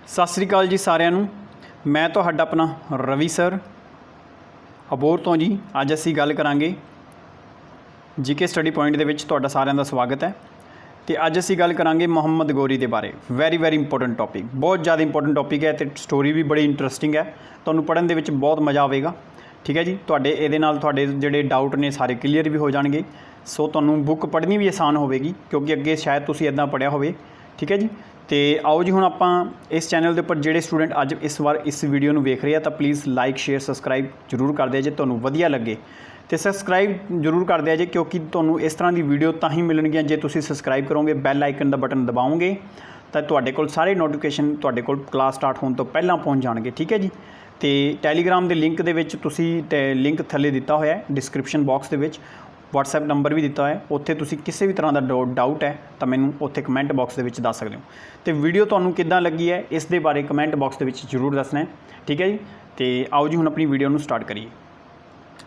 सत श्री अकाल जी सारिਆਂ ਨੂੰ। मैं ਤੁਹਾਡਾ अपना रवि सर अबोहर तो जी। ਅੱਜ ਅਸੀਂ ਗੱਲ ਕਰਾਂਗੇ जीके स्टडी पॉइंट ਦੇ ਵਿੱਚ ਤੁਹਾਡਾ ਸਾਰਿਆਂ ਦਾ ਸਵਾਗਤ ਹੈ। ਤੇ ਅੱਜ ਅਸੀਂ ਗੱਲ ਕਰਾਂਗੇ ਮੁਹੰਮਦ ਗੌਰੀ ਦੇ ਬਾਰੇ। ਵੈਰੀ ਇੰਪੋਰਟੈਂਟ ਟੌਪਿਕ, ਬਹੁਤ ਜ਼ਿਆਦਾ ਇੰਪੋਰਟੈਂਟ ਟੌਪਿਕ ਹੈ ਤੇ ਸਟੋਰੀ ਵੀ ਬੜੀ ਇੰਟਰਸਟਿੰਗ ਹੈ। ਤੁਹਾਨੂੰ ਪੜ੍ਹਨ ਦੇ ਵਿੱਚ ਬਹੁਤ ਮਜ਼ਾ ਆਵੇਗਾ। ਠੀਕ ਹੈ ਜੀ, ਤੁਹਾਡੇ ਇਹਦੇ ਨਾਲ ਤੁਹਾਡੇ ਜਿਹੜੇ ਡਾਊਟ ਨੇ ਸਾਰੇ ਕਲੀਅਰ ਵੀ ਹੋ ਜਾਣਗੇ। ਸੋ ਤੁਹਾਨੂੰ ਬੁੱਕ ਪੜ੍ਹਨੀ ਵੀ ਆਸਾਨ ਹੋਵੇਗੀ ਕਿਉਂਕਿ ਅੱਗੇ ਸ਼ਾਇਦ ਤੁਸੀਂ ਇੱਦਾਂ ਪੜ੍ਹਿਆ ਹੋਵੇ। ਠੀਕ ਹੈ ਜੀ, तो आओ जी हुण आपां इस चैनल के उपर जिहड़े स्टूडेंट अज इस बार इस वीडियो नूं वेख रहे हैं तो प्लीज़ लाइक शेयर सबसक्राइब जरूर कर दिया जे तुहानूं वधिया लगे। तो सबसक्राइब जरूर कर दिया जे क्योंकि तुहानूं इस तरह की वीडियो तां ही मिलणगियां जे तुसीं सबसक्राइब करोगे, बैल आइकन का बटन दबाओगे तो तुहाडे कोल सारे नोटिफिकेशन तुहाडे कोल क्लास स्टार्ट होने तो पहलां पहुँच जाणगे। ठीक है जी, तो टैलीग्राम के लिंक दे विच तुसीं ते लिंक थल्ले दिता होया है डिस्क्रिप्शन बॉक्स दे विच, व्हाट्सएप नंबर भी दिता है। उत्थे तुसीं किसी भी तरह का डाउट है तो मैनूं उत्थे कमेंट बॉक्स दे विच दस सकदे हो। तो वीडियो तुहानूं किद्दां लगी है इस दे बारे कमेंट बॉक्स दे विच जरूर दसना है। ठीक है जी, तो आओ जी हुण अपनी वीडियो नूं स्टार्ट करिए।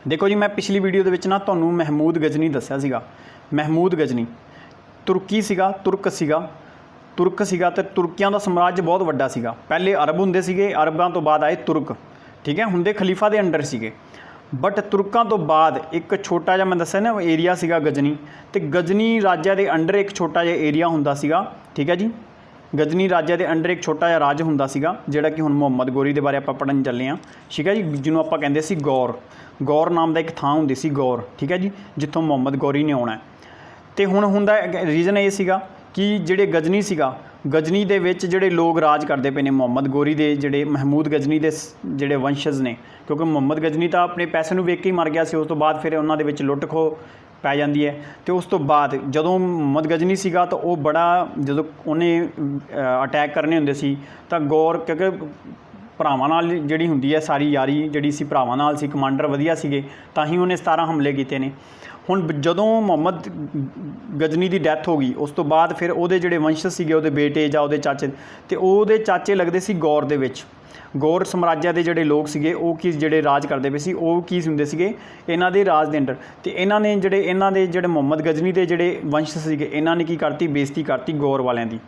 देखो जी, मैं पिछली वीडियो दे विच ना तुहानूं महमूद गजनी दस्सिया सीगा। महमूद गजनी तुर्की सीगा, तुर्क सीगा ते तुर्कियां दा साम्राज्य बहुत वड्डा सीगा। पहले अरब हुंदे सीगे, अरबां तो बाद आए तुर्क। ठीक है, हुंदे खलीफा दे अंडर सीगे। बट तुर्कों तो बाद एक छोटा जिहा मैं दस्सिया ना एरिया सीगा गजनी, तो गजनी राज्य के अंडर एक छोटा जिहा एरिया हुंदा सीगा। ठीक है जी, गजनी राज्य के अंडर एक छोटा जिहा राज हुंदा सीगा जिहड़ा कि हुण मुहम्मद गौरी के बारे आपां पढ़न चले हाँ। ठीक है जी, जिन्होंने आपां कहंदे सी गौर नाम का एक थां हुंदी सी गौर। ठीक है जी, जित्थों मुहम्मद गौरी ने आउणा है। तो हुण हुंदा रीजन ये सीगा कि जिहड़े गजनी सीगा, गजनी दे विच जिहड़े लोग राज करते पे ने मुहम्मद गौरी दे जिहड़े महमूद गजनी दे जिहड़े वंशज ने, क्योंकि मुहम्मद गजनी तो अपने पैसे नूं वेख के ही मर गया सी। उस तो बाद फिर उन्हां दे विच लुੱਟ खो पै जाती है। तो उस तो बाद जदों मुहम्मद गजनी सीगा तो वह बड़ा जदों उन्हें अटैक करने हुंदे सी तां गौर क्योंकि भरावां नाल जिहड़ी हुंदी है सारी यारी जिहड़ी सी भरावां नाल सी, कमांडर वधिया सीगे तां ही उन्हें 17 हमले कीते ने। हुण जदों मुहम्मद गजनी की डैथ हो गई उस तो बाद फिर उहदे जिहड़े वंशज सीगे उहदे बेटे जां उहदे चाचे, तो उहदे चाचे लगदे सी गौर दे विच। गौर साम्राज्य के जिहड़े लोग सीगे वो की जिहड़े राज करते पे सी वो की हुंदे सीगे इन्हां दे राज दे अंडर। तो इन्हां ने जिहड़े मुहम्मद गजनी के जिहड़े वंश सीगे इन्हां ने की करती बेइज्जती करती गौर वालियां दी।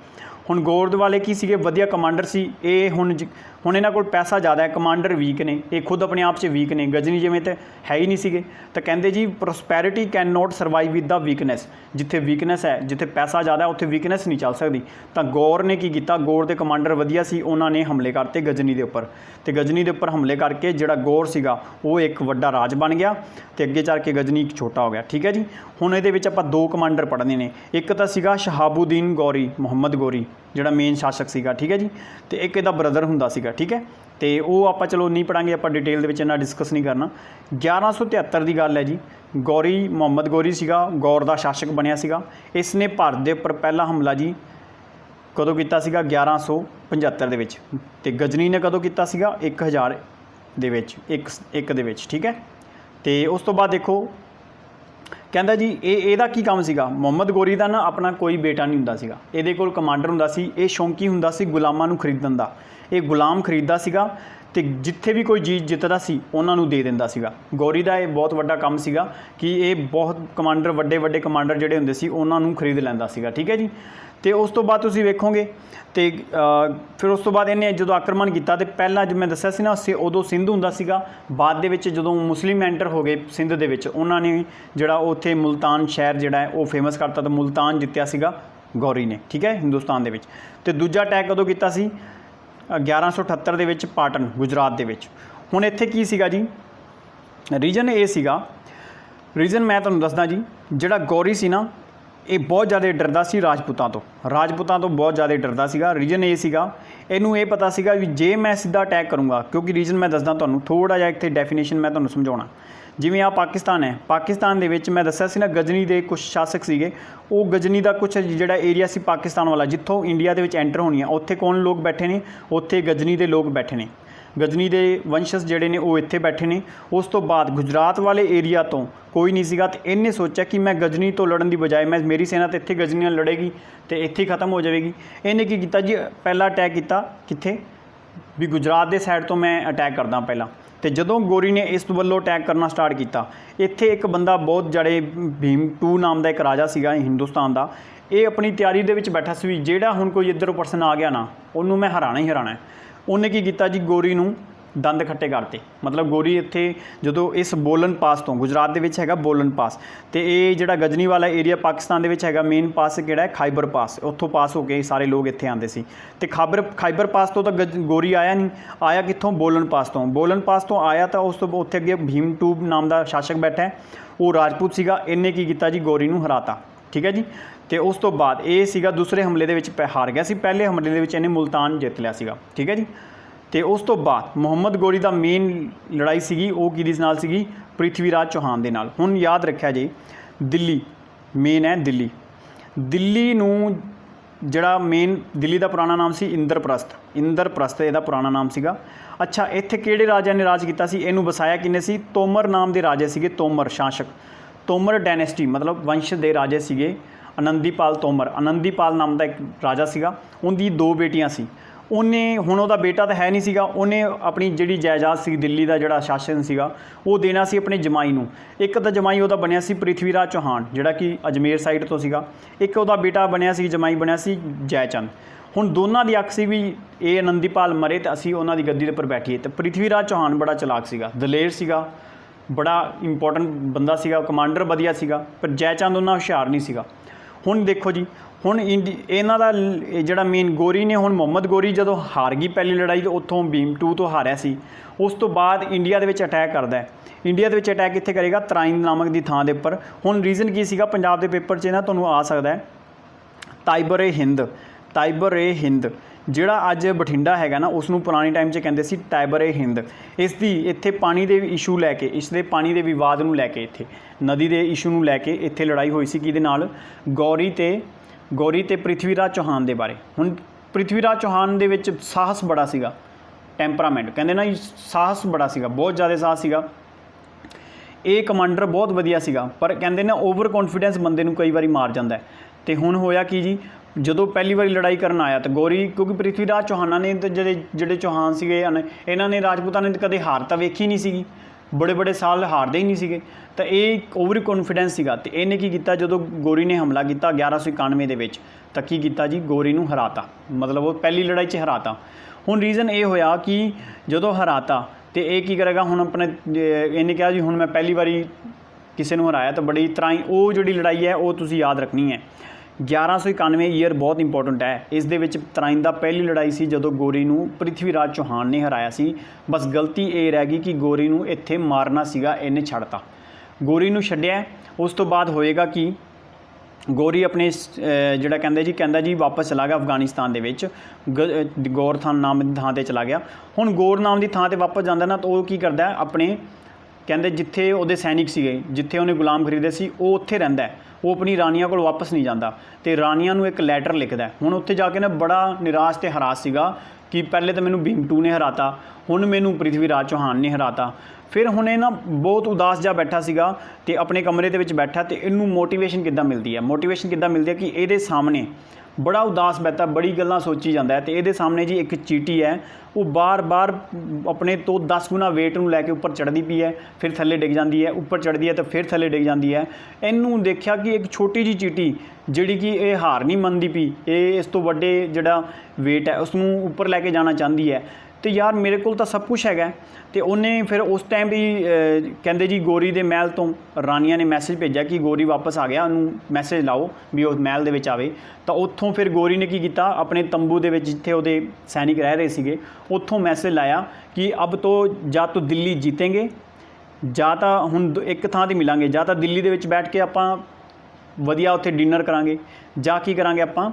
हुण गौर वाले की सीगे वधिया कमांडर सी। ये हुण इन्हां कोल पैसा ज़्यादा है, कमांडर वीक ने, ये खुद अपने आप से वीक ने। गजनी जिवें तो है ही नहीं सीगे। तो कहंदे जी prosperity can not survive with the weakness. जिथे वीकनेस है, जिथे पैसा ज़्यादा है उत्थे वीकनेस नहीं चल सकती। तो गौर ने की कीता, गौर के कमांडर वधिया सी, उन्होंने हमले करते गजनी के उपर। तो गजनी के उपर हमले करके जिहड़ा गौर सीगा वो एक वड्डा राज बन गया तो अगे चल के गजनी एक छोटा हो गया। ठीक है जी, हुण इहदे विच आपां दो कमांडर पढ़ने ने। एक तो सीगा शहाबुद्दीन गौरी, मुहम्मद गौरी जिहड़ा मेन शासक सीगा। ठीक है जी, तो एक इहदा ब्रदर हुंदा सीगा। ठीक है, तो वो आप चलो नहीं पढ़ांगे, आप डिटेल दे विच इन्ना डिस्कस नहीं करना। 1173 की गल है जी, गौरी मुहम्मद गौरी सीगा गौर का शासक बनिया सीगा। इसने भारत के उपर पहला हमला जी कदों कीता सीगा 1175 दे विच, ते गजनी ने कदों कीता सीगा 1000 दे विच, एक दे विच। ठीक है, तो उस तो बाद देखो कहंदा जी ਇਹਦਾ ਕੀ ਕੰਮ ਸੀਗਾ। ਮੁਹੰਮਦ ਗੌਰੀ ਦਾ ਨਾ ਆਪਣਾ ਕੋਈ ਬੇਟਾ ਨਹੀਂ ਹੁੰਦਾ ਸੀਗਾ। ਇਹਦੇ ਕੋਲ ਕਮਾਂਡਰ ਹੁੰਦਾ ਸੀ। ਇਹ ਸ਼ੌਂਕੀ ਹੁੰਦਾ ਸੀ ਗੁਲਾਮਾਂ ਨੂੰ ਖਰੀਦਣ ਦਾ। ਇਹ ਗੁਲਾਮ ਖਰੀਦਦਾ ਸੀਗਾ ਤੇ ਜਿੱਥੇ ਵੀ ਕੋਈ ਚੀਜ਼ ਜਿੱਤਦਾ ਸੀ ਉਹਨਾਂ ਨੂੰ ਦੇ ਦਿੰਦਾ ਸੀਗਾ। ਗੌਰੀ ਦਾ ਇਹ ਬਹੁਤ ਵੱਡਾ ਕੰਮ ਸੀਗਾ ਕਿ ਇਹ ਬਹੁਤ ਕਮਾਂਡਰ ਵੱਡੇ ਕਮਾਂਡਰ ਜਿਹੜੇ ਹੁੰਦੇ ਸੀ ਉਹਨਾਂ ਨੂੰ ਖਰੀਦ ਲੈਂਦਾ ਸੀਗਾ। ਠੀਕ ਹੈ ਜੀ, तो उस तो बाद तुसीं वेखोगे तो फिर उस तो बाद इन्हें जो आक्रमण किया तो पहला जो मैं दस्सिया सी ना उदों सिंध हुंदा सीगा। बाद दे विच जदों मुस्लिम एंटर हो गए सिंध दे विच, उन्होंने जिहड़ा उत्थे मुल्तान शहर जिहड़ा है वो फेमस करता तो मुल्तान जित्तिया सीगा गौरी ने। ठीक है, हिंदुस्तान दे विच। तो दूजा अटैक कदों कीता सी 1178 दे विच पाटन गुजरात दे विच। हुण इत्थे की सीगा जी रीजन ये सीगा, रीजन मैं तुहानूं दसदा जी, जिहड़ा गौरी सी ना ये बहुत ज़्यादा डरदा सी राजपूतां तो बहुत ज़्यादा डरदा सीगा। रीजन ये सीगा, इनू ये पता सीगा भी जे मैं सीधा अटैक करूँगा, क्योंकि रीजन मैं दसदा तुहानूं थोड़ा जिहा इत्थे डेफिनेशन मैं तुहानूं समझाउणा। जिवें आ पाकिस्तान है, पाकिस्तान दे विच मैं दस्सिया सी ना गजनी दे कुछ शासक सीगे। वो गजनी का कुछ जिहड़ा एरिया सी पाकिस्तान वाला जित्थों इंडिया दे विच एंटर होनी है, उत्थे कौन लोग बैठे ने, उत्थे गजनी दे लोग बैठे ने। गजनी के वंशज जोड़े ने वो इत्थे बैठे ने। उस तो बाद गुजरात वाले एरिया तो कोई नहीं सीगा। तो इन्हें सोचा कि मैं गजनी तो लड़न की बजाय मैं मेरी सेना तो इत्थे गजनी नाल लड़ेगी तो इत्थे खत्म हो जाएगी। इन्हें की कीता जी पहला अटैक किया कित्थे भी गुजरात के साइड तो मैं अटैक करदा पहला। तो जदों गौरी ने इस वल्लों अटैक करना स्टार्ट किया, इत्थे एक बंदा बहुत जड़े भीम टू नाम का एक राजा सीगा हिंदुस्तान का, ਇਹ ਆਪਣੀ ਤਿਆਰੀ ਦੇ ਵਿੱਚ ਬੈਠਾ ਸੀ ਵੀ ਜਿਹੜਾ ਹੁਣ ਕੋਈ ਇੱਧਰੋਂ ਪਰਸਨ ਆ ਗਿਆ ਨਾ ਉਹਨੂੰ ਮੈਂ ਹਰਾਣਾ ਹੀ ਹਰਾਣਾ। ਉਹਨੇ ਕੀ ਕੀਤਾ ਜੀ, ਗੋਰੀ ਨੂੰ ਦੰਦ ਖੱਟੇ ਕਰਤੇ। ਮਤਲਬ ਗੋਰੀ ਇੱਥੇ ਜਦੋਂ ਇਸ ਬੋਲਨ ਪਾਸ ਤੋਂ, ਗੁਜਰਾਤ ਦੇ ਵਿੱਚ ਹੈਗਾ ਬੋਲਨ ਪਾਸ, ਅਤੇ ਇਹ ਜਿਹੜਾ ਗਜਨੀ ਵਾਲਾ ਏਰੀਆ ਪਾਕਿਸਤਾਨ ਦੇ ਵਿੱਚ ਹੈਗਾ, ਮੇਨ ਪਾਸ ਕਿਹੜਾ ਹੈ, ਖਾਈਬਰ ਪਾਸ, ਉੱਥੋਂ ਪਾਸ ਹੋ ਕੇ ਸਾਰੇ ਲੋਕ ਇੱਥੇ ਆਉਂਦੇ ਸੀ। ਅਤੇ ਖਾਈਬਰ ਪਾਸ ਤੋਂ ਤਾਂ ਗੋਰੀ ਆਇਆ ਨਹੀਂ, ਆਇਆ ਕਿੱਥੋਂ, ਬੋਲਨ ਪਾਸ ਤੋਂ। ਬੋਲਨ ਪਾਸ ਤੋਂ ਆਇਆ ਤਾਂ ਉਸ ਤੋਂ ਉੱਥੇ ਅੱਗੇ ਭੀਮ ਟੂਬ ਨਾਮ ਦਾ ਸ਼ਾਸਕ ਬੈਠਾ ਹੈ, ਉਹ ਰਾਜਪੂਤ ਸੀਗਾ। ਇਹਨੇ ਕੀ ਕੀਤਾ ਜੀ, ਗੋਰੀ ਨੂੰ ਹਰਾਤਾ। ਠੀਕ ਹੈ ਜੀ। ਅਤੇ ਉਸ ਤੋਂ ਬਾਅਦ ਇਹ ਸੀਗਾ ਦੂਸਰੇ ਹਮਲੇ ਦੇ ਵਿੱਚ ਹਾਰ ਗਿਆ ਸੀ, ਪਹਿਲੇ ਹਮਲੇ ਦੇ ਵਿੱਚ ਇਹਨੇ ਮੁਲਤਾਨ ਜਿੱਤ ਲਿਆ ਸੀਗਾ। ਠੀਕ ਹੈ ਜੀ। ਅਤੇ ਉਸ ਤੋਂ ਬਾਅਦ ਮੁਹੰਮਦ ਗੋਰੀ ਦਾ ਮੇਨ ਲੜਾਈ ਸੀਗੀ ਉਹ ਕਿਹਦੇ ਨਾਲ ਸੀਗੀ, ਪ੍ਰਿਥਵੀ ਰਾਜ ਚੌਹਾਨ ਦੇ ਨਾਲ। ਹੁਣ ਯਾਦ ਰੱਖਿਆ ਜੀ, ਦਿੱਲੀ ਮੇਨ ਹੈ, ਦਿੱਲੀ ਨੂੰ ਜਿਹੜਾ ਮੇਨ, ਦਿੱਲੀ ਦਾ ਪੁਰਾਣਾ ਨਾਮ ਸੀ ਇੰਦਰਪ੍ਰਸਥ ਇਹਦਾ ਪੁਰਾਣਾ ਨਾਮ ਸੀਗਾ। ਅੱਛਾ, ਇੱਥੇ ਕਿਹੜੇ ਰਾਜਿਆਂ ਨੇ ਰਾਜ ਕੀਤਾ ਸੀ, ਇਹਨੂੰ ਵਸਾਇਆ ਕਿੰਨੇ ਸੀ, ਤੋਮਰ ਨਾਮ ਦੇ ਰਾਜੇ ਸੀਗੇ, ਤੋਮਰ ਸ਼ਾਸਕ, ਤੋਮਰ ਡਾਇਨੈਸਟੀ ਮਤਲਬ ਵੰਸ਼ ਦੇ ਰਾਜੇ ਸੀਗੇ। ਆਨੰਦੀਪਾਲ ਤੋਮਰ, ਆਨੰਦੀਪਾਲ ਨਾਮ ਦਾ ਇੱਕ ਰਾਜਾ ਸੀਗਾ, ਉਹਦੀ 2 ਬੇਟੀਆਂ ਸੀ। ਉਹਨੇ, ਹੁਣ ਉਹਦਾ ਬੇਟਾ ਤਾਂ ਹੈ ਨਹੀਂ ਸੀਗਾ, ਉਹਨੇ ਆਪਣੀ ਜਿਹੜੀ ਜਾਇਦਾਦ ਸੀ, ਦਿੱਲੀ ਦਾ ਜਿਹੜਾ ਸ਼ਾਸਨ ਸੀਗਾ ਉਹ ਦੇਣਾ ਸੀ ਆਪਣੇ ਜਮਾਈ ਨੂੰ। ਇੱਕ ਤਾਂ ਜਮਾਈ ਉਹਦਾ ਬਣਿਆ ਸੀ ਪ੍ਰਿਥਵੀ ਰਾਜ ਚੌਹਾਨ, ਜਿਹੜਾ ਕਿ ਅਜਮੇਰ ਸਾਈਡ ਤੋਂ ਸੀਗਾ। ਇੱਕ ਉਹਦਾ ਬੇਟਾ ਬਣਿਆ ਸੀ, ਜਮਾਈ ਬਣਿਆ ਸੀ ਜੈਚੰਦ। ਹੁਣ ਦੋਨਾਂ ਦੀ ਅੱਖ ਸੀ ਵੀ ਇਹ ਆਨੰਦੀਪਾਲ ਮਰੇ ਤਾਂ ਅਸੀਂ ਉਹਨਾਂ ਦੀ ਗੱਦੀ ਦੇ ਉੱਪਰ ਬੈਠੀਏ। ਅਤੇ ਪ੍ਰਿਥਵੀ ਰਾਜ ਚੌਹਾਨ ਬੜਾ ਚਲਾਕ ਸੀਗਾ, ਦਲੇਰ ਸੀਗਾ, ਬੜਾ ਇੰਪੋਰਟੈਂਟ ਬੰਦਾ ਸੀਗਾ, ਕਮਾਂਡਰ ਵਧੀਆ ਸੀਗਾ, ਪਰ ਜੈਚੰਦ ਉਹਨਾਂ ਹੁਸ਼ਿਆਰ ਨਹੀਂ ਸੀਗਾ। ਹੁਣ ਦੇਖੋ ਜੀ, ਹੁਣ ਇਹਨਾਂ ਦਾ ਜਿਹੜਾ ਮੇਨ ਗੋਰੀ ਨੇ, ਹੁਣ ਮੁਹੰਮਦ ਗੋਰੀ ਜਦੋਂ ਹਾਰ ਗਈ ਪਹਿਲੀ ਲੜਾਈ, ਉੱਥੋਂ ਭੀਮ ਟੂ ਤੋਂ ਹਾਰਿਆ ਸੀ, ਉਸ ਤੋਂ ਬਾਅਦ ਇੰਡੀਆ ਦੇ ਵਿੱਚ ਅਟੈਕ ਕਰਦਾ ਹੈ। ਇੰਡੀਆ ਦੇ ਵਿੱਚ ਅਟੈਕ ਕਿੱਥੇ ਕਰੇਗਾ, ਤਰਾਇਨ ਨਾਮਕ ਦੀ ਥਾਂ ਦੇ ਉੱਪਰ। ਹੁਣ ਰੀਜ਼ਨ ਕੀ ਸੀਗਾ, ਪੰਜਾਬ ਦੇ ਪੇਪਰ 'ਚ ਨਾ ਤੁਹਾਨੂੰ ਆ ਸਕਦਾ ਹੈ, ਤਾਇਬਰ ਏ ਹਿੰਦ ਜਿਹੜਾ ਅੱਜ ਬਠਿੰਡਾ ਹੈਗਾ ਨਾ, ਉਸ ਨੂੰ ਪੁਰਾਣੇ ਟਾਈਮ 'ਚ ਕਹਿੰਦੇ ਸੀ ਟਾਇਬਰ ਏ ਹਿੰਦ। ਇਸ ਦੀ ਇੱਥੇ ਪਾਣੀ ਦੇ ਇਸ਼ੂ ਲੈ ਕੇ, ਇਸ ਦੇ ਪਾਣੀ ਦੇ ਵਿਵਾਦ ਨੂੰ ਲੈ ਕੇ, ਇੱਥੇ ਨਦੀ ਦੇ ਇਸ਼ੂ ਨੂੰ ਲੈ ਕੇ ਇੱਥੇ ਲੜਾਈ ਹੋਈ ਸੀ। ਕਿਹਦੇ ਨਾਲ, ਗੌਰੀ ਤੇ ਪ੍ਰਿਥਵੀ ਰਾਜ ਚੌਹਾਨ ਦੇ ਬਾਰੇ। ਹੁਣ ਪ੍ਰਿਥਵੀ ਰਾਜ ਚੌਹਾਨ ਦੇ ਵਿੱਚ ਸਾਹਸ ਬੜਾ ਸੀਗਾ, ਟੈਂਪਰਾਮੈਂਟ ਕਹਿੰਦੇ ਨਾ, ਸਾਹਸ ਬੜਾ ਸੀਗਾ, ਬਹੁਤ ਜ਼ਿਆਦਾ ਸਾਹਸ ਸੀਗਾ। ਇਹ ਕਮਾਂਡਰ ਬਹੁਤ ਵਧੀਆ ਸੀਗਾ, ਪਰ ਕਹਿੰਦੇ ਨਾ ਓਵਰ ਕੌਨਫੀਡੈਂਸ ਬੰਦੇ ਨੂੰ ਕਈ ਵਾਰੀ ਮਾਰ ਜਾਂਦਾ ਹੈ। ਅਤੇ ਹੁਣ ਹੋਇਆ ਕੀ ਜੀ, ਜਦੋਂ ਪਹਿਲੀ ਵਾਰੀ ਲੜਾਈ ਕਰਨ ਆਇਆ ਤਾਂ ਗੋਰੀ, ਕਿਉਂਕਿ ਪ੍ਰਿਥਵੀ ਰਾਜ ਚੌਹਾਨਾਂ ਨੇ ਤਾਂ ਜਿਹੜੇ ਚੌਹਾਨ ਸੀਗੇ ਇਹਨਾਂ ਨੇ, ਰਾਜਪੂਤਾਂ ਨੇ ਕਦੇ ਹਾਰ ਤਾਂ ਵੇਖੀ ਨਹੀਂ ਸੀਗੀ, ਬੜੇ ਸਾਲ ਹਾਰਦੇ ਹੀ ਨਹੀਂ ਸੀਗੇ। ਤਾਂ ਇਹ ਓਵਰ ਕੌਨਫੀਡੈਂਸ ਸੀਗਾ। ਅਤੇ ਇਹਨੇ ਕੀ ਕੀਤਾ, ਜਦੋਂ ਗੋਰੀ ਨੇ ਹਮਲਾ ਕੀਤਾ 1191 ਦੇ ਵਿੱਚ, ਤਾਂ ਕੀ ਕੀਤਾ ਜੀ, ਗੋਰੀ ਨੂੰ ਹਰਾਤਾ। ਮਤਲਬ ਉਹ ਪਹਿਲੀ ਲੜਾਈ 'ਚ ਹਰਾਤਾ। ਹੁਣ ਰੀਜ਼ਨ ਇਹ ਹੋਇਆ ਕਿ ਜਦੋਂ ਹਰਾਤਾ ਅਤੇ ਇਹ ਕੀ ਕਰੇਗਾ, ਹੁਣ ਆਪਣੇ ਇਹਨੇ ਕਿਹਾ ਜੀ ਹੁਣ ਮੈਂ ਪਹਿਲੀ ਵਾਰੀ ਕਿਸੇ ਨੂੰ ਹਰਾਇਆ ਤਾਂ ਬੜੀ ਤਰ੍ਹਾਂ ਹੀ, ਉਹ ਜਿਹੜੀ ਲੜਾਈ ਹੈ ਉਹ ਤੁਸੀਂ ਯਾਦ ਰੱਖਣੀ ਹੈ। 1191 ਈਅਰ ਬਹੁਤ ਇੰਪੋਰਟੈਂਟ ਹੈ। ਇਸ ਦੇ ਵਿੱਚ ਤਰਾਇਨ ਦਾ ਪਹਿਲੀ ਲੜਾਈ ਸੀ ਜਦੋਂ ਗੋਰੀ ਨੂੰ ਪ੍ਰਿਥਵੀ ਰਾਜ ਚੌਹਾਨ ਨੇ ਹਰਾਇਆ ਸੀ। ਬਸ ਗਲਤੀ ਇਹ ਰਹਿ ਗਈ ਕਿ ਗੋਰੀ ਨੂੰ ਇੱਥੇ ਮਾਰਨਾ ਸੀਗਾ, ਇਹਨੇ ਛੱਡਤਾ, ਗੋਰੀ ਨੂੰ ਛੱਡਿਆ। ਉਸ ਤੋਂ ਬਾਅਦ ਹੋਏਗਾ ਕਿ ਗੋਰੀ ਆਪਣੇ ਜਿਹੜਾ ਕਹਿੰਦਾ ਜੀ ਵਾਪਸ ਚਲਾ ਗਿਆ ਅਫਗਾਨਿਸਤਾਨ ਦੇ ਵਿੱਚ, ਗੌਰ ਨਾਮ ਦੀ ਥਾਂ 'ਤੇ ਚਲਾ ਗਿਆ। ਹੁਣ ਗੌਰ ਨਾਮ ਦੀ ਥਾਂ 'ਤੇ ਵਾਪਸ ਜਾਂਦਾ ਨਾ, ਤਾਂ ਉਹ ਕੀ ਕਰਦਾ, ਆਪਣੇ ਕਹਿੰਦੇ ਜਿੱਥੇ ਉਹਦੇ ਸੈਨਿਕ ਸੀਗੇ, ਜਿੱਥੇ ਉਹਨੇ ਗੁਲਾਮ ਖਰੀਦੇ ਸੀ, ਉਹ ਉੱਥੇ ਰਹਿੰਦਾ। ਉਹ ਆਪਣੀ ਰਾਣੀਆਂ ਕੋਲ ਵਾਪਸ ਨਹੀਂ ਜਾਂਦਾ ਅਤੇ ਰਾਣੀਆਂ ਨੂੰ ਇੱਕ ਲੈਟਰ ਲਿਖਦਾ। ਹੁਣ ਉੱਥੇ ਜਾ ਕੇ ਨਾ ਬੜਾ ਨਿਰਾਸ਼ ਅਤੇ ਹਰਾਸ ਸੀਗਾ ਕਿ ਪਹਿਲੇ ਤਾਂ ਮੈਨੂੰ ਭੀਮ ਟੂ ਨੇ ਹਰਾਤਾ, ਹੁਣ ਮੈਨੂੰ ਪ੍ਰਿਥਵੀ ਰਾਜ ਚੌਹਾਨ ਨੇ ਹਰਾਤਾ। ਫਿਰ ਹੁਣ ਇਹ ਨਾ ਬਹੁਤ ਉਦਾਸ ਜਿਹਾ ਬੈਠਾ ਸੀਗਾ ਅਤੇ ਆਪਣੇ ਕਮਰੇ ਦੇ ਵਿੱਚ ਬੈਠਾ। ਅਤੇ ਇਹਨੂੰ ਮੋਟੀਵੇਸ਼ਨ ਕਿੱਦਾਂ ਮਿਲਦੀ ਹੈ, ਕਿ ਇਹਦੇ ਸਾਹਮਣੇ ਬੜਾ ਉਦਾਸ ਬੈਠਾ, ਬੜੀ ਗੱਲਾਂ ਸੋਚੀ ਜਾਂਦਾ ਹੈ। ਅਤੇ ਇਹਦੇ ਸਾਹਮਣੇ ਜੀ ਇੱਕ ਚੀਟੀ ਹੈ, ਉਹ ਬਾਰ-ਬਾਰ ਆਪਣੇ ਤੋਂ 10 ਗੁਣਾ ਵੇਟ ਨੂੰ ਲੈ ਕੇ ਉੱਪਰ ਚੜ੍ਹਦੀ ਪਈ ਹੈ, ਫਿਰ ਥੱਲੇ ਡਿੱਗ ਜਾਂਦੀ ਹੈ, ਉੱਪਰ ਚੜ੍ਹਦੀ ਹੈ ਤਾਂ ਫਿਰ ਥੱਲੇ ਡਿੱਗ ਜਾਂਦੀ ਹੈ। ਇਹਨੂੰ ਦੇਖਿਆ ਕਿ ਇੱਕ ਛੋਟੀ ਜਿਹੀ ਚੀਟੀ ਜਿਹੜੀ ਕਿ ਇਹ ਹਾਰ ਨਹੀਂ ਮੰਨਦੀ ਪਈ, ਇਹ ਇਸ ਤੋਂ ਵੱਡੇ ਜਿਹੜਾ ਵੇਟ ਹੈ ਉਸ ਨੂੰ ਉੱਪਰ ਲੈ ਕੇ ਜਾਣਾ ਚਾਹੁੰਦੀ ਹੈ। ਅਤੇ ਯਾਰ ਮੇਰੇ ਕੋਲ ਤਾਂ ਸਭ ਕੁਛ ਹੈਗਾ। ਅਤੇ ਉਹਨੇ ਫਿਰ ਉਸ ਟਾਈਮ ਵੀ ਕਹਿੰਦੇ ਜੀ ਗੋਰੀ ਦੇ ਮਹਿਲ ਤੋਂ ਰਾਣੀਆਂ ਨੇ ਮੈਸੇਜ ਭੇਜਿਆ ਕਿ ਗੋਰੀ ਵਾਪਸ ਆ ਗਿਆ, ਉਹਨੂੰ ਮੈਸੇਜ ਲਾਓ ਵੀ ਉਹ ਮਹਿਲ ਦੇ ਵਿੱਚ ਆਵੇ। ਤਾਂ ਉੱਥੋਂ ਫਿਰ ਗੋਰੀ ਨੇ ਕੀ ਕੀਤਾ, ਆਪਣੇ ਤੰਬੂ ਦੇ ਵਿੱਚ ਜਿੱਥੇ ਉਹਦੇ ਸੈਨਿਕ ਰਹਿ ਰਹੇ ਸੀਗੇ, ਉੱਥੋਂ ਮੈਸੇਜ ਲਾਇਆ ਕਿ ਅਬ ਤੋਂ ਜਾਂ ਤਾਂ ਦਿੱਲੀ ਜਿੱਤेंगे, ਜਾਂ ਤਾਂ ਹੁਣ ਇੱਕ ਥਾਂ 'ਤੇ ਮਿਲਾਂਗੇ, ਜਾਂ ਤਾਂ ਦਿੱਲੀ ਦੇ ਵਿੱਚ ਬੈਠ ਕੇ ਆਪਾਂ ਵਧੀਆ ਉੱਥੇ ਡਿਨਰ ਕਰਾਂਗੇ, ਜਾਂ ਕੀ ਕਰਾਂਗੇ ਆਪਾਂ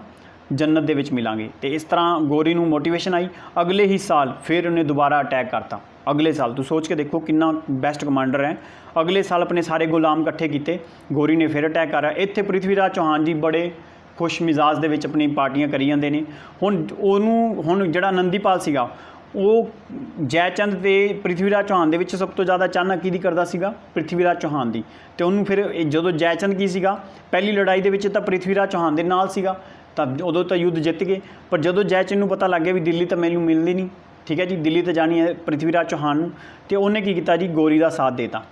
ਜੰਨਤ ਦੇ ਵਿੱਚ ਮਿਲਾਂਗੇ। ਅਤੇ ਇਸ ਤਰ੍ਹਾਂ ਗੋਰੀ ਨੂੰ ਮੋਟੀਵੇਸ਼ਨ ਆਈ। ਅਗਲੇ ਹੀ ਸਾਲ ਫਿਰ ਉਹਨੇ ਦੁਬਾਰਾ ਅਟੈਕ ਕਰਤਾ। ਅਗਲੇ ਸਾਲ ਤੂੰ ਸੋਚ ਕੇ ਦੇਖੋ ਕਿੰਨਾ ਬੈਸਟ ਕਮਾਂਡਰ ਹੈ। ਅਗਲੇ ਸਾਲ ਆਪਣੇ ਸਾਰੇ ਗੁਲਾਮ ਇਕੱਠੇ ਕੀਤੇ, ਗੋਰੀ ਨੇ ਫਿਰ ਅਟੈਕ ਕਰਿਆ। ਇੱਥੇ ਪ੍ਰਿਥਵੀ ਰਾਜ ਚੌਹਾਨ ਜੀ ਬੜੇ ਖੁਸ਼ ਮਿਜ਼ਾਜ ਦੇ ਵਿੱਚ ਆਪਣੀ ਪਾਰਟੀਆਂ ਕਰੀ ਜਾਂਦੇ ਨੇ। ਹੁਣ ਜਿਹੜਾ ਆਨੰਦੀਪਾਲ ਸੀਗਾ, ਉਹ ਜੈਚੰਦ ਅਤੇ ਪ੍ਰਿਥਵੀ ਰਾਜ ਚੌਹਾਨ ਦੇ ਵਿੱਚ ਸਭ ਤੋਂ ਜ਼ਿਆਦਾ ਚਾਨਣਾ ਕਿਹਦੀ ਕਰਦਾ ਸੀਗਾ, ਪ੍ਰਿਥਵੀ ਰਾਜ ਚੌਹਾਨ ਦੀ। ਅਤੇ ਉਹਨੂੰ ਫਿਰ ਜਦੋਂ ਜੈਚੰਦ ਕੀ ਸੀਗਾ, ਪਹਿਲੀ ਲੜਾਈ ਦੇ ਵਿੱਚ ਤਾਂ ਪ੍ਰਿਥਵੀ ਰਾਜ ਚੌਹਾਨ ਦੇ ਨਾਲ ਸੀਗਾ, ਤਾਂ ਉਦੋਂ ਤਾਂ ਯੁੱਧ ਜਿੱਤ ਗਏ। ਪਰ ਜਦੋਂ ਜੈਚੰਦ ਨੂੰ ਪਤਾ ਲੱਗ ਗਿਆ ਵੀ ਦਿੱਲੀ ਤਾਂ ਮੈਨੂੰ ਮਿਲਦੀ ਨਹੀਂ, ਠੀਕ ਹੈ ਜੀ, ਦਿੱਲੀ ਤਾਂ ਜਾਣੀ ਹੈ ਪ੍ਰਿਥਵੀ ਰਾਜ ਚੌਹਾਨ ਨੂੰ, ਅਤੇ ਉਹਨੇ ਕੀ ਕੀਤਾ ਜੀ, ਗੋਰੀ ਦਾ ਸਾਥ ਦੇਤਾ।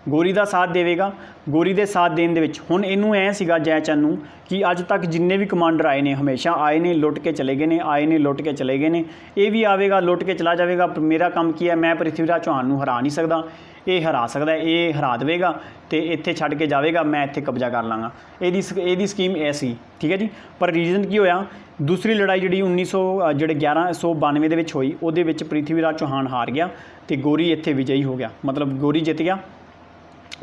ਗੋਰੀ ਦਾ ਸਾਥ ਦੇਵੇਗਾ। ਗੋਰੀ ਦੇ ਸਾਥ ਦੇਣ ਦੇ ਵਿੱਚ ਹੁਣ ਇਹਨੂੰ ਐ ਸੀਗਾ ਜੈਚੰਦ ਨੂੰ ਕਿ ਅੱਜ ਤੱਕ ਜਿੰਨੇ ਵੀ ਕਮਾਂਡਰ ਆਏ ਨੇ ਹਮੇਸ਼ਾ ਆਏ ਨੇ, ਲੁੱਟ ਕੇ ਚਲੇ ਗਏ ਨੇ, ਆਏ ਨੇ ਲੁੱਟ ਕੇ ਚਲੇ ਗਏ ਨੇ, ਇਹ ਵੀ ਆਵੇਗਾ ਲੁੱਟ ਕੇ ਚਲਾ ਜਾਵੇਗਾ। ਮੇਰਾ ਕੰਮ ਕੀ ਹੈ, ਮੈਂ ਪ੍ਰਿਥਵੀਰਾਜ ਚੌਹਾਨ ਨੂੰ ਹਰਾ ਨਹੀਂ ਸਕਦਾ, ਇਹ ਹਰਾ ਸਕਦਾ, ਇਹ ਹਰਾ ਦੇਵੇਗਾ ਤੇ ਇੱਥੇ ਛੱਡ ਕੇ ਜਾਵੇਗਾ, ਮੈਂ ਇੱਥੇ ਕਬਜ਼ਾ ਕਰ ਲਾਂਗਾ। ਇਹਦੀ ਸਕੀਮ ਇਹ ਸੀ, ਠੀਕ ਹੈ ਜੀ। ਪਰ ਰੀਜ਼ਨ ਕੀ ਹੋਇਆ, ਦੂਸਰੀ ਲੜਾਈ ਜਿਹੜੀ 1192 ਦੇ ਵਿੱਚ ਹੋਈ, ਉਹਦੇ ਵਿੱਚ ਪ੍ਰਿਥਵੀਰਾਜ ਚੌਹਾਨ ਹਾਰ ਗਿਆ ਤੇ ਗੋਰੀ ਇੱਥੇ ਵਿਜयी ਹੋ ਗਿਆ, ਮਤਲਬ ਗੋਰੀ ਜਿੱਤ ਗਿਆ।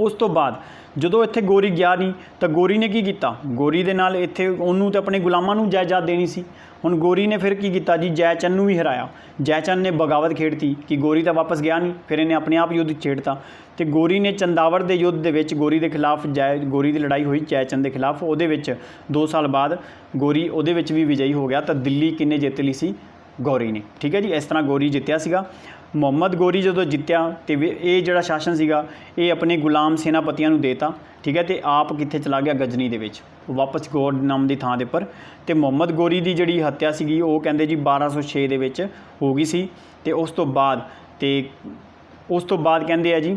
ਉਸ ਤੋਂ ਬਾਅਦ ਜਦੋਂ ਇੱਥੇ ਗੋਰੀ ਗਿਆ ਨਹੀਂ ਤਾਂ ਗੋਰੀ ਨੇ ਕੀ ਕੀਤਾ, ਗੋਰੀ ਦੇ ਨਾਲ ਇੱਥੇ ਉਹਨੂੰ ਤੇ ਆਪਣੇ ਗੁਲਾਮਾਂ ਨੂੰ ਜਾਇਦਾਦ ਦੇਣੀ ਸੀ। ਹੁਣ ਗੋਰੀ ਨੇ ਫਿਰ ਕੀ ਕੀਤਾ ਜੀ, ਜੈਚੰਦ ਨੂੰ ਵੀ ਹਰਾਇਆ। ਜੈਚੰਦ ਨੇ ਬਗਾਵਤ ਖੇਡਤੀ ਕਿ ਗੋਰੀ ਤਾਂ ਵਾਪਸ ਗਿਆ ਨਹੀਂ, ਫਿਰ ਇਹਨੇ ਆਪਣੇ ਆਪ ਯੁੱਧ ਛੇੜਤਾ ਤੇ ਗੋਰੀ ਨੇ ਚੰਦਾਵਰ ਦੇ ਯੁੱਧ ਦੇ ਵਿੱਚ ਗੋਰੀ ਦੇ ਖਿਲਾਫ ਗੋਰੀ ਦੀ ਲੜਾਈ ਹੋਈ ਜੈਚੰਦ ਦੇ ਖਿਲਾਫ। ਉਹਦੇ ਵਿੱਚ 2 ਸਾਲ ਬਾਅਦ ਗੋਰੀ ਉਹਦੇ ਵਿੱਚ ਵੀ ਵਿਜयी ਹੋ ਗਿਆ। ਤਾਂ ਦਿੱਲੀ ਕਿੰਨੇ ਜਿੱਤ ਲਈ ਸੀ, ਗੋਰੀ ਨੇ, ਠੀਕ ਹੈ ਜੀ। ਇਸ ਤਰ੍ਹਾਂ ਗੋਰੀ ਜਿੱਤਿਆ ਸੀਗਾ। ਮੁਹੰਮਦ ਗੋਰੀ ਜਦੋਂ ਜਿੱਤਿਆ ਤੇ ਇਹ ਜਿਹੜਾ ਸ਼ਾਸਨ ਸੀਗਾ ਇਹ ਆਪਣੇ ਗੁਲਾਮ ਸੈਨਾਪਤੀਆਂ ਨੂੰ ਦੇਤਾ, ਠੀਕ ਹੈ। ਤੇ ਆਪ ਕਿੱਥੇ ਚਲਾ ਗਿਆ, ਗਜਨੀ ਦੇ ਵਿੱਚ, ਵਾਪਸ ਗੌੜ ਨਾਮ ਦੀ ਥਾਂ ਦੇ ਉੱਪਰ। ਤੇ ਮੁਹੰਮਦ ਗੋਰੀ ਦੀ ਜਿਹੜੀ ਹੱਤਿਆ ਸੀਗੀ ਉਹ ਕਹਿੰਦੇ ਜੀ 1206 ਦੇ ਵਿੱਚ ਹੋ ਗਈ ਸੀ। ਤੇ ਉਸ ਤੋਂ ਬਾਅਦ ਕਹਿੰਦੇ ਆ ਜੀ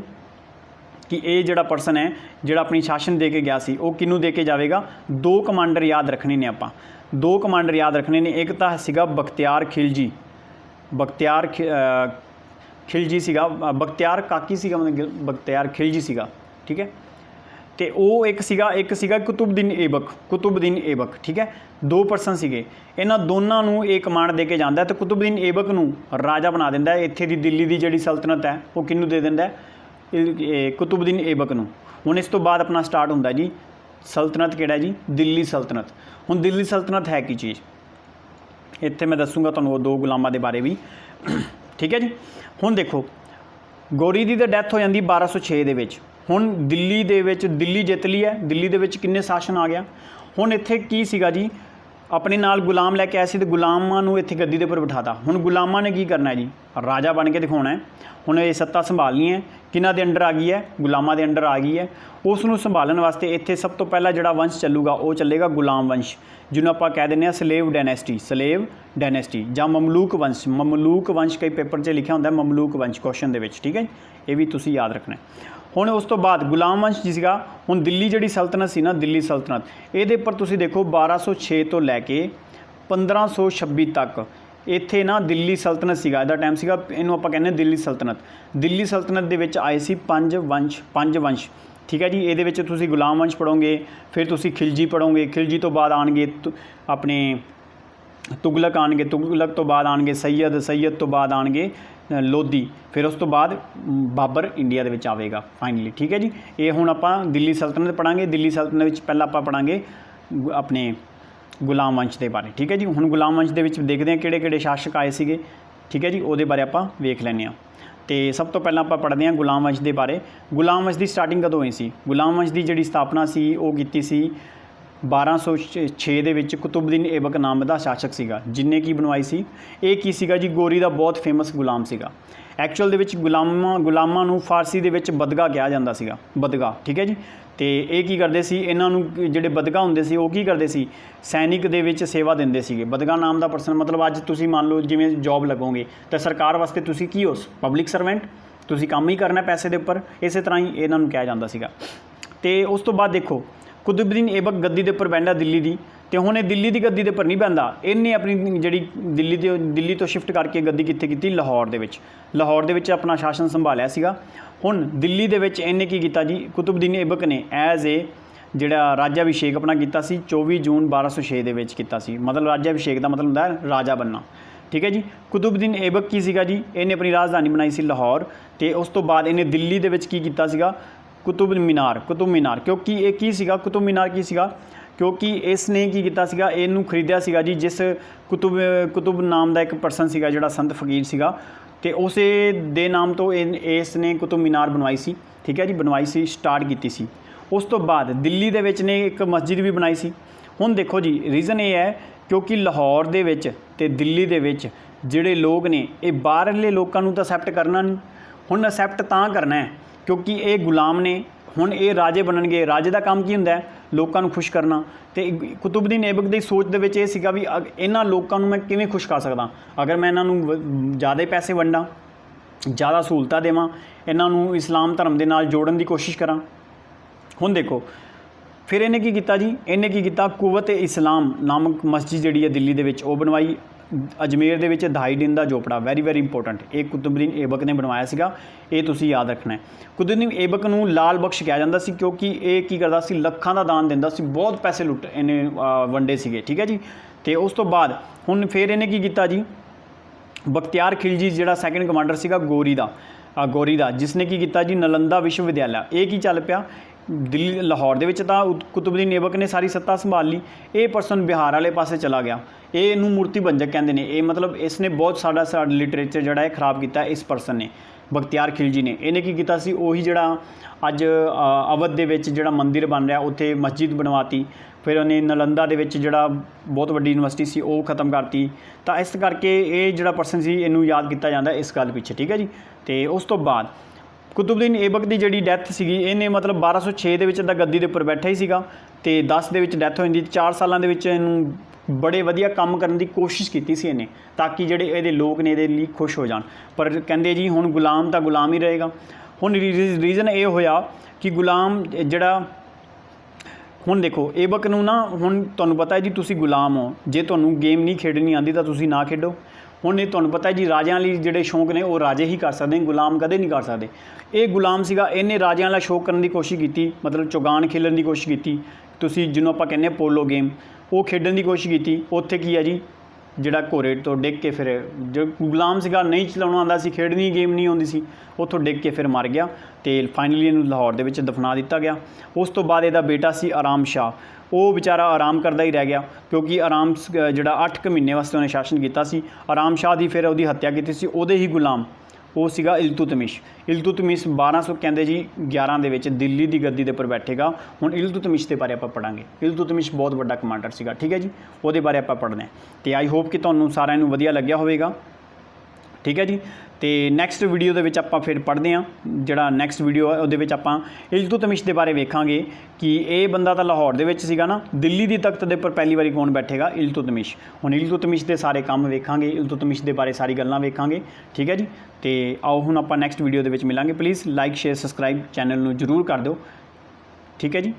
ਕਿ ਇਹ ਜਿਹੜਾ ਪਰਸਨ ਹੈ ਜਿਹੜਾ ਆਪਣੀ ਸ਼ਾਸਨ ਦੇ ਕੇ ਗਿਆ ਸੀ ਉਹ ਕਿਹਨੂੰ ਦੇ ਕੇ ਜਾਵੇਗਾ। 2 ਕਮਾਂਡਰ ਯਾਦ ਰੱਖਣੇ ਨੇ ਆਪਾਂ, 2 ਕਮਾਂਡਰ ਯਾਦ ਰੱਖਣੇ ਨੇ। ਇੱਕ ਤਾਂ ਸੀਗਾ ਬਖਤਿਆਰ ਖਿਲਜੀ ਸੀਗਾ, ਬਖਤਿਆਰ ਕਾਕੀ ਸੀਗਾ, ਮਤਲਬ ਬਖਤਿਆਰ ਖਿਲਜੀ ਸੀਗਾ, ਠੀਕ ਹੈ। ਤੇ ਉਹ ਇੱਕ ਸੀਗਾ ਕੁਤੁਬਦੀਨ ਏਬਕ, ਠੀਕ ਹੈ। 2 ਪਰਸਨ ਸੀਗੇ। ਇਹਨਾਂ ਦੋਨਾਂ ਨੂੰ ਇਹ ਕਮਾਂਡ ਦੇ ਕੇ ਜਾਂਦਾ ਤੇ ਕੁਤੁਬਦੀਨ ਏਬਕ ਨੂੰ ਰਾਜਾ ਬਣਾ ਦਿੰਦਾ। ਇੱਥੇ ਦੀ ਦਿੱਲੀ ਦੀ ਜਿਹੜੀ ਸਲਤਨਤ ਹੈ ਉਹ ਕਿਹਨੂੰ ਦੇ ਦਿੰਦਾ, ਕੁਤੁਬਦੀਨ ਏਬਕ ਨੂੰ। ਹੁਣ ਇਸ ਤੋਂ ਬਾਅਦ ਆਪਣਾ ਸਟਾਰਟ ਹੁੰਦਾ ਜੀ ਸਲਤਨਤ, ਕਿਹੜਾ ਜੀ, ਦਿੱਲੀ ਸਲਤਨਤ। ਹੁਣ ਦਿੱਲੀ ਸਲਤਨਤ ਹੈ ਕੀ ਚੀਜ਼, ਇੱਥੇ ਮੈਂ ਦੱਸੂਗਾ ਤੁਹਾਨੂੰ ਉਹ 2 ਗੁਲਾਮਾਂ ਦੇ ਬਾਰੇ ਵੀ, ਠੀਕ ਹੈ ਜੀ। ਹੁਣ ਦੇਖੋ ਗੋਰੀ ਦੀ ਤਾਂ ਡੈਥ ਹੋ ਜਾਂਦੀ 1206 ਦੇ ਵਿੱਚ। ਹੁਣ ਦਿੱਲੀ ਦੇ ਵਿੱਚ ਦਿੱਲੀ ਜਿੱਤ ਲਈ ਹੈ, ਦਿੱਲੀ ਦੇ ਵਿੱਚ ਕਿੰਨੇ ਸ਼ਾਸਨ ਆ ਗਿਆ। ਹੁਣ ਇੱਥੇ ਕੀ ਸੀਗਾ ਜੀ, ਆਪਣੇ ਨਾਲ ਗੁਲਾਮ ਲੈ ਕੇ ਆਏ ਸੀ ਤੇ ਗੁਲਾਮਾਂ ਨੂੰ ਇੱਥੇ ਗੱਦੀ ਦੇ ਉੱਪਰ ਬਿਠਾਤਾ। ਹੁਣ ਗੁਲਾਮਾਂ ਨੇ ਕੀ ਕਰਨਾ ਹੈ ਜੀ, ਰਾਜਾ ਬਣ ਕੇ ਦਿਖਾਉਣਾ ਹੈ। ਹੁਣ ਇਹ ਸੱਤਾ ਸੰਭਾਲਣੀ ਹੈ, ਕਿਹਨਾਂ ਦੇ ਅੰਡਰ ਆ ਗਈ ਹੈ, ਗੁਲਾਮਾਂ ਦੇ ਅੰਡਰ ਆ ਗਈ ਹੈ। ਉਸ ਨੂੰ ਸੰਭਾਲਣ ਵਾਸਤੇ ਇੱਥੇ ਸਭ ਤੋਂ ਪਹਿਲਾਂ ਜਿਹੜਾ ਵੰਸ਼ ਚੱਲੂਗਾ ਉਹ ਚੱਲੇਗਾ ਗੁਲਾਮ ਵੰਸ਼, ਜਿਹਨੂੰ ਆਪਾਂ ਕਹਿ ਦਿੰਦੇ ਹਾਂ ਸਲੇਵ ਡਾਇਨੈਸਟੀ ਜਾਂ ਮਮਲੂਕ ਵੰਸ਼। ਕਈ ਪੇਪਰ 'ਚ ਲਿਖਿਆ ਹੁੰਦਾ ਮਮਲੂਕ ਵੰਸ਼ ਕੁਐਸਚਨ ਦੇ ਵਿੱਚ, ਠੀਕ ਹੈ। ਇਹ ਵੀ ਤੁਸੀਂ ਯਾਦ ਰੱਖਣਾ। ਹੁਣ ਉਸ ਤੋਂ ਬਾਅਦ ਗੁਲਾਮ ਵੰਸ਼ ਜੀ ਸੀਗਾ। ਹੁਣ ਦਿੱਲੀ ਜਿਹੜੀ ਸਲਤਨਤ ਸੀ ਨਾ, ਦਿੱਲੀ ਸਲਤਨਤ, ਇਹਦੇ ਉੱਪਰ ਤੁਸੀਂ ਦੇਖੋ 1206 ਤੋਂ ਲੈ ਕੇ 1526 ਤੱਕ ਇੱਥੇ ਨਾ ਦਿੱਲੀ ਸਲਤਨਤ ਸੀਗਾ, ਇਹਦਾ ਟਾਈਮ ਸੀਗਾ। ਇਹਨੂੰ ਆਪਾਂ ਕਹਿੰਦੇ ਦਿੱਲੀ ਸਲਤਨਤ ਦੇ ਵਿੱਚ ਆਏ ਸੀ 5 ਵੰਸ਼, ਠੀਕ ਹੈ ਜੀ। ਇਹਦੇ ਵਿੱਚ ਤੁਸੀਂ ਗੁਲਾਮ ਵੰਸ਼ ਪੜ੍ਹੋਗੇ, ਫਿਰ ਤੁਸੀਂ ਖਿਲਜੀ ਪੜ੍ਹੋਗੇ, ਖਿਲਜੀ ਤੋਂ ਬਾਅਦ ਆਉਣਗੇ ਆਪਣੇ ਤੁਗਲਕ ਆਉਣਗੇ, ਤੁਗਲਕ ਤੋਂ ਬਾਅਦ ਆਉਣਗੇ ਸੈਯਦ ਤੋਂ ਬਾਅਦ ਆਉਣਗੇ ਲੋਧੀ, ਫਿਰ ਉਸ ਤੋਂ ਬਾਅਦ ਬਾਬਰ ਇੰਡੀਆ ਦੇ ਵਿੱਚ ਆਵੇਗਾ ਫਾਈਨਲੀ, ਠੀਕ ਹੈ ਜੀ। ਇਹ ਹੁਣ ਆਪਾਂ ਦਿੱਲੀ ਸਲਤਨਤ ਪੜ੍ਹਾਂਗੇ। ਦਿੱਲੀ ਸਲਤਨਤ ਵਿੱਚ ਪਹਿਲਾਂ ਆਪਾਂ ਪੜ੍ਹਾਂਗੇ ਆਪਣੇ ਗੁਲਾਮ ਵੰਸ਼ ਦੇ ਬਾਰੇ, ਠੀਕ ਹੈ ਜੀ। ਹੁਣ ਗੁਲਾਮ ਵੰਸ਼ ਦੇ ਵਿੱਚ ਦੇਖਦੇ ਹਾਂ ਕਿਹੜੇ ਸ਼ਾਸਕ ਆਏ ਸੀਗੇ, ਠੀਕ ਹੈ ਜੀ। ਉਹਦੇ ਬਾਰੇ ਆਪਾਂ ਵੇਖ ਲੈਂਦੇ ਹਾਂ। ਤੇ ਸਭ ਤੋਂ ਪਹਿਲਾਂ ਆਪਾਂ ਪੜ੍ਹਦੇ ਹਾਂ ਗੁਲਾਮ ਵੰਸ਼ ਦੇ ਬਾਰੇ। ਗੁਲਾਮ ਵੰਸ਼ ਦੀ ਸਟਾਰਟਿੰਗ ਕਦੋਂ ਹੋਈ ਸੀ? ਗੁਲਾਮ ਵੰਸ਼ ਦੀ ਜਿਹੜੀ ਸਥਾਪਨਾ ਸੀ ਉਹ ਕੀਤੀ ਸੀ 1206 ਦੇ ਵਿੱਚ। ਕੁਤੁਬਦੀਨ ਏਬਕ ਨਾਮ ਦਾ ਸ਼ਾਸਕ ਸੀਗਾ ਜਿਹਨੇ ਕੀ ਬਣਵਾਈ ਸੀ। ਇਹ ਕੀ ਸੀਗਾ ਜੀ, ਗੋਰੀ ਦਾ ਬਹੁਤ ਫੇਮਸ ਗੁਲਾਮ ਸੀਗਾ। ਐਕਚੁਅਲ ਦੇ ਵਿੱਚ ਗੁਲਾਮਾਂ ਨੂੰ ਫਾਰਸੀ ਦੇ ਵਿੱਚ ਬਦਗਾ ਕਿਹਾ ਜਾਂਦਾ ਸੀਗਾ, ਬਦਗਾ, ਠੀਕ ਹੈ ਜੀ। ਤੇ ਇਹ ਕੀ ਕਰਦੇ ਸੀ, ਇਹਨਾਂ ਨੂੰ ਜਿਹੜੇ ਬਦਗਾ ਹੁੰਦੇ ਸੀ ਉਹ ਕੀ ਕਰਦੇ ਸੀ, ਸੈਨਿਕ ਦੇ ਵਿੱਚ ਸੇਵਾ ਦਿੰਦੇ ਸੀਗੇ। ਬਦਗਾ ਨਾਮ ਦਾ ਪਰਸਨ, ਮਤਲਬ ਅੱਜ ਤੁਸੀਂ ਮੰਨ ਲਓ ਜਿਵੇਂ ਜੋਬ ਲੱਗੋਗੇ ਤਾਂ ਸਰਕਾਰ ਵਾਸਤੇ ਤੁਸੀਂ ਕੀ ਹੋ, ਪਬਲਿਕ ਸਰਵੈਂਟ, ਤੁਸੀਂ ਕੰਮ ਹੀ ਕਰਨਾ ਪੈਸੇ ਦੇ ਉੱਪਰ। ਇਸੇ ਤਰ੍ਹਾਂ ਹੀ ਇਹਨਾਂ ਨੂੰ ਕਿਹਾ ਜਾਂਦਾ ਸੀਗਾ। ਤੇ ਉਸ ਤੋਂ ਬਾਅਦ ਦੇਖੋ ਕੁਤੁਬਦੀਨ ਏਬਕ ਗੱਦੀ ਦੇ ਉੱਪਰ ਬਹਿੰਦਾ ਦਿੱਲੀ ਦੀ, ਤੇ ਹੁਣ ਇਹ ਦਿੱਲੀ ਦੀ ਗੱਦੀ ਦੇ ਉੱਪਰ ਨਹੀਂ ਬਹਿੰਦਾ। ਇਹਨੇ ਆਪਣੀ ਜਿਹੜੀ ਦਿੱਲੀ ਤੋਂ ਸ਼ਿਫਟ ਕਰਕੇ ਗੱਦੀ ਕਿੱਥੇ ਕੀਤੀ, ਲਾਹੌਰ ਦੇ ਵਿੱਚ ਆਪਣਾ ਸ਼ਾਸਨ ਸੰਭਾਲਿਆ ਸੀਗਾ। ਹੁਣ ਦਿੱਲੀ ਦੇ ਵਿੱਚ ਇਹਨੇ ਕੀ ਕੀਤਾ ਜੀ, ਕੁਤੁਬਦੀਨ ਏਬਕ ਨੇ ਐਜ਼ ਏ ਜਿਹੜਾ ਰਾਜਾ ਅਭਿਸ਼ੇਕ ਆਪਣਾ ਕੀਤਾ ਸੀ 24 ਜੂਨ 1206 ਦੇ ਵਿੱਚ ਕੀਤਾ ਸੀ। ਮਤਲਬ ਰਾਜਾ ਅਭਿਸ਼ੇਕ ਦਾ ਮਤਲਬ ਹੁੰਦਾ ਹੈ ਰਾਜਾ ਬਣਨਾ, ਠੀਕ ਹੈ ਜੀ। ਕੁਤੁਬਦੀਨ ਏਬਕ ਕੀ ਸੀਗਾ ਜੀ, ਇਹਨੇ ਆਪਣੀ ਰਾਜਧਾਨੀ ਬਣਾਈ ਸੀ ਲਾਹੌਰ। ਤੇ ਉਸ ਤੋਂ ਬਾਅਦ ਇਹਨੇ ਦਿੱਲੀ ਦੇ ਵਿੱਚ ਕੀ ਕੀਤਾ ਸੀਗਾ, ਕੁਤੁਬ ਮੀਨਾਰ। ਕਿਉਂਕਿ ਇਹ ਕੀ ਸੀਗਾ, ਕੁਤੁਬ ਮੀਨਾਰ ਕੀ ਸੀਗਾ, ਕਿਉਂਕਿ ਇਸ ਨੇ ਕੀ ਕੀਤਾ ਸੀਗਾ, ਇਹਨੂੰ ਖਰੀਦਿਆ ਸੀਗਾ ਜੀ ਜਿਸ ਕੁਤੁਬ ਨਾਮ ਦਾ ਇੱਕ ਪਰਸਨ ਸੀਗਾ ਜਿਹੜਾ ਸੰਤ ਫਕੀਰ ਸੀਗਾ, ਤੇ ਉਸੇ ਦੇ ਨਾਮ ਤੋਂ ਇਸ ਨੇ ਕੁਤੁਬ ਮੀਨਾਰ ਬਣਵਾਈ ਸੀ, ਠੀਕ ਹੈ ਜੀ, ਬਣਵਾਈ ਸੀ, ਸਟਾਰਟ ਕੀਤੀ ਸੀ। ਉਸ ਤੋਂ ਬਾਅਦ ਦਿੱਲੀ ਦੇ ਵਿੱਚ ਨੇ ਇੱਕ ਮਸਜਿਦ ਵੀ ਬਣਾਈ ਸੀ। ਹੁਣ ਦੇਖੋ ਜੀ ਰੀਜ਼ਨ ਇਹ ਹੈ ਕਿਉਂਕਿ ਲਾਹੌਰ ਦੇ ਵਿੱਚ ਤੇ ਦਿੱਲੀ ਦੇ ਵਿੱਚ ਜਿਹੜੇ ਲੋਕ ਨੇ ਇਹ ਬਾਹਰਲੇ ਲੋਕਾਂ ਨੂੰ ਤਾਂ ਅਸੈਪਟ ਕਰਨਾ ਨਹੀਂ। ਹੁਣ ਅਸੈਪਟ ਤਾਂ ਕਰਨਾ ਹੈ ਕਿਉਂਕਿ ਇਹ ਗੁਲਾਮ ਨੇ, ਹੁਣ ਇਹ ਰਾਜੇ ਬਣਨਗੇ। ਰਾਜੇ ਦਾ ਕੰਮ ਕੀ ਹੁੰਦਾ ਹੈ, ਲੋਕਾਂ ਨੂੰ ਖੁਸ਼ ਕਰਨਾ। ਤੇ ਕੁਤੁਬਦੀਨ ਏਬਕ ਦੀ ਸੋਚ ਦੇ ਵਿੱਚ ਇਹ ਸੀਗਾ ਵੀ ਇਹਨਾਂ ਲੋਕਾਂ ਨੂੰ ਮੈਂ ਕਿਵੇਂ ਖੁਸ਼ ਕਰ ਸਕਦਾ। ਅਗਰ ਮੈਂ ਇਹਨਾਂ ਨੂੰ ਜ਼ਿਆਦਾ ਪੈਸੇ ਵੰਡਾਂ ज़्यादा सहूलतां देवां, इन्हां नूं इस्लाम धर्म दे नाल जोड़न दी कोशिश करां। हुण देखो फिर इन्हें की किया जी, इन्हें की किया कुव्वत इस्लाम नामक मस्जिद जिहड़ी है दिल्ली दे विच वो बनवाई। अजमेर दे विच धाईडीन दा झोपड़ा वैरी वैरी इंपोर्टेंट, ये कुतुबुद्दीन ऐबक ने बनवाया सीगा, ये तुसीं याद रखना है। कुतुबुद्दीन ऐबक नूं लाल बख्श कहा जाता सी क्योंकि ये की करदा सी, लखां दा दान दिंदा सी, बहुत पैसे लुट इन्हें वंडे सीगे, ठीक है जी। तो उस तो बाद हुण फिर इन्हें की किया जी, बख्तियार खिलजी जिहड़ा सैकेंड कमांडर सीगा गौरी दा जिसने की किया जी नालंदा विश्वविद्यालय, ये की चल पिया दिल्ली लाहौर दे विच तां कुतुबुद्दीन ऐबक ने सारी सत्ता संभाल ली। ये पर्सन बिहार वाले पासे चला गया, ये मूर्ति भंजक कहते हैं, ये मतलब इसने बहुत साड़ा लिटरेचर जिहड़ा है खराब किया इस पर्सन ने, बख्तियार खिलजी ने। इन्हें की किया सी उही जिहड़ा अज अवध दे विच जिहड़ा मंदिर बन रहा उत्थे मस्जिद बनवाती, फिर उन्हें नालंदा दे विच जिहड़ा बहुत वड्डी यूनिवर्सिटी सी वो खत्म करती। तो इस करके ये जिहड़ा पर्सन सी इनू याद किया जाता इस गल पिछे, ठीक है जी। तो उस तो बाद कुतुबुद्दीन ऐबक की जिहड़ी डैथ सीगी, इन्हें मतलब 1206 दे विच तां गद्दी दे उपर बैठा ही सीगा, ते 10 दे विच डैथ हो जाती। 4 सालों के विच इहनूं बड़े वधिया काम करने की कोशिश की सी इन्हें, ताकि जिहड़े इहदे लोग ने इहदे लई खुश हो जाण। पर कहंदे जी हुण गुलाम तां गुलाम ही रहेगा। हुण रीज़न ये होया कि गुलाम जिहड़ा हुण देखो ऐबक नूं ना, हुण तुहानूं पता है जी तुसीं गुलाम हो, जे तुहानूं गेम नहीं खेडनी आंदी तां तुसीं ना खेडो। हुण ये तुहानूं पता है जी राजिਆਂ ਲਈ ਜਿਹੜੇ शौक ने वो राजे ही कर सकते हैं, गुलाम कदे नहीं कर सकते। ये गुलाम सीगा, इन्हें राजिਆਂ वाला शौक करने की कोशिश की, मतलब चौगान खेलने की कोशिश की, तुसीं जिन्हों आपां कहने पोलो गेम वो खेडन की कोशिश की। उत्थे की है जी जिहड़ा घोड़े तो डिग के फिर जो गुलाम सीगा नहीं चलाउणा आंदा सी, खेडनी गेम नहीं आउंदी सी, उत्थों डिग के फिर मर गया। तो फाइनली इहनूं लाहौर दे विच दफना दिता गया। उस तो बाद इहदा बेटा सी आराम शाह, वो बेचारा आराम करता ही रह गया क्योंकि आराम जिहड़ा 8 महीने वास्ते उन्हें शासन किया सी। आराम शाह की फिर उहदी हत्या की सी, उहदे ही गुलाम वो सीगा इल्तुतमिश। 1200 कहते जी 11 दे विच दिल्ली की गद्दी के उपर बैठेगा। हुण इल्तुतमिश के बारे आपां पढ़ांगे। इल्तुतमिश बहुत बड़ा कमांडर सीगा, ठीक है जी, वो बारे आपां पढ़ना है। तो आई होप कि तुहानूं सारिਆਂ नूं वधिया लग्या होवेगा, ठीक है जी। तो नैक्सट वीडियो के विच आपां फिर पढ़ते हैं, जिहड़ा नैक्सट वीडियो है उहदे विच आपां इल्तुतमिश के बारे वेखांगे कि ये बंदा तो लाहौर दे विच सीगा ना, दिल्ली की तख्त के उपर पहली बारी कौन बैठेगा, इल्तुतमिश। हुण इल्तुतमिश के सारे काम वेखांगे, इल्तुतमिश के बारे सारी गल्लां वेखांगे, ठीक है जी। तो आओ हुण आपां नैक्सट वीडियो के विच मिलांगे। Please like share subscribe channel नूं जरूर कर दो, ठीक है जी।